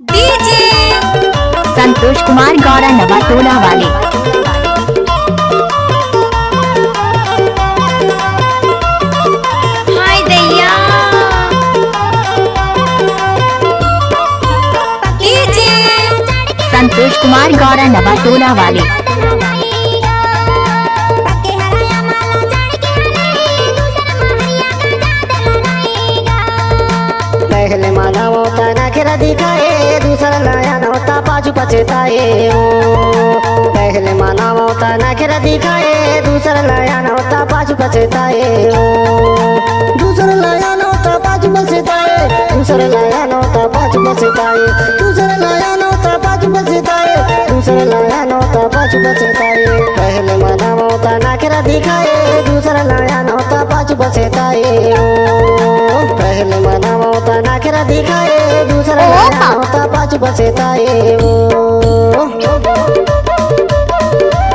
DJ Santosh Kumar Gaura Nawatola वाले। हाय दैया DJ Santosh Kumar Gaura Nawatola वाले। पहले माना होता नखरा दिखाए, दूसरा नया होता पाछू पछताए हो। पहले माना होता नखरा दिखाए, दूसरा नया होता पाछू पछताए हो। दूसरा नया होता पाछू पछताए, दूसरा नया होता पाछू पछताए, दूसरा नया होता पाछू पछताए, दूसरा नया होता पाछू पछताए। पहले माना होता नखरा दिखाए, दूसरा नया होता पाछू पछताए हो। पहले माना होता नखरा दिखाए, दूसरा नया होता पाछू पछताए हो।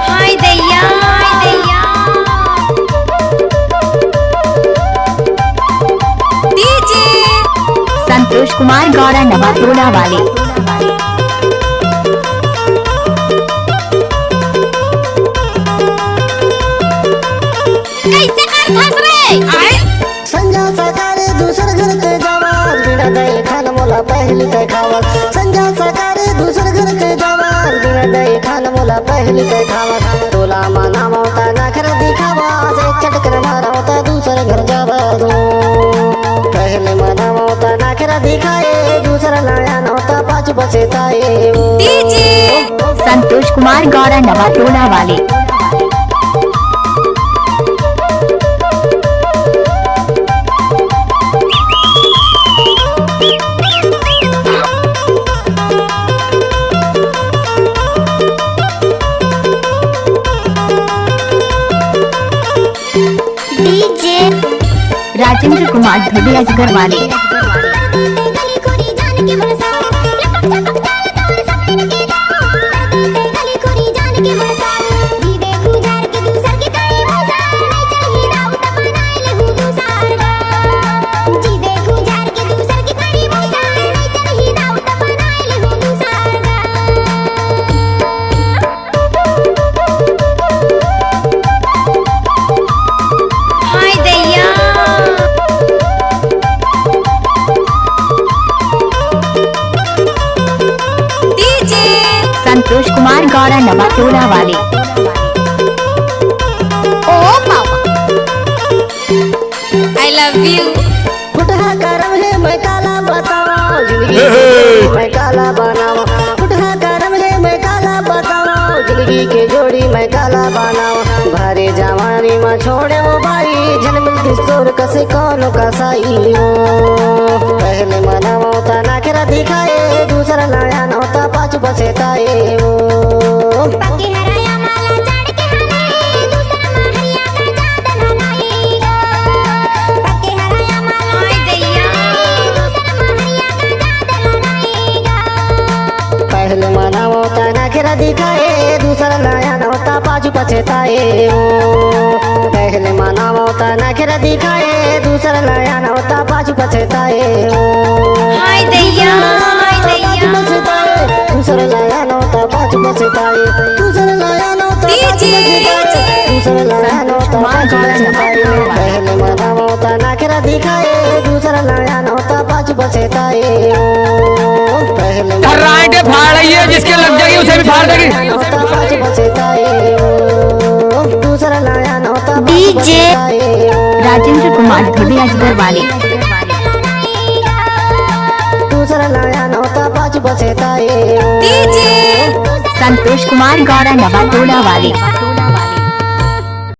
हाय दैया डीजे संतोष कुमार गौरा नवाटोला वाले। कैसे कर फंस रे संजा सकारे दूसर घर के जवान, बिना दही खान मोला पहली के खावत। संजा सकारे दूसर घर के जवान, बिना दही खान मोला पहली के खावत। तोला माना मोता नखरा दिखावा, से चटकर मारा होता दूसर घर जावा दो। पहले माना मोता नखरा दिखाए, दूसरा नया होता पाछू पछताए हो। डीजे संतोष कुमार गौरा नवाटोला वाले। डीजे राजेंद्र कुमार धोबी अजगर वाले। हाय दैया डीजे संतोष कुमार गौरा नवाटोला वाले। ओ मामा आई लव यू फुटहा करम है मैं काला बतावा, जिंदगी मैं काला बनावा। फुटहा करम है मैं काला बतावा, जिंदगी के जोड़ी मैं काला बनावा। भारे जवानी में छोड़े वो भाई, जन्म किशोर कसे कौन कसाई हो। पहले मना होता नखरा दिखाए, दूसरा नया होता पाछू पछताए हो। हाय दैया पहले मना होता नखरा दिखाए, दूसरा नया होता पाछू पछताए हो। पहले मना होता नखरा दिखाए, दूसरा नया होता पाछू पछताए हो। हाय दैया दूसरा नया होता पाछू पछताए, दूसरा नया होता डीजे दूसरा नया होता पाछू पछताए। पहले मना होता नखरा दिखाए, दूसरा नया होता पाछू पछताए हो। पहले राइट फाड़ रही है, जिसके लग जाएगी उसे भी फाड़ देगी। दूसरा नया होता डीजे राजेंद्र कुमार धोबी अजगर वाले। दूसरा नया होता पाछू पछताए हो। डीजे संतोष कुमार गौरा नवाटोला वाले।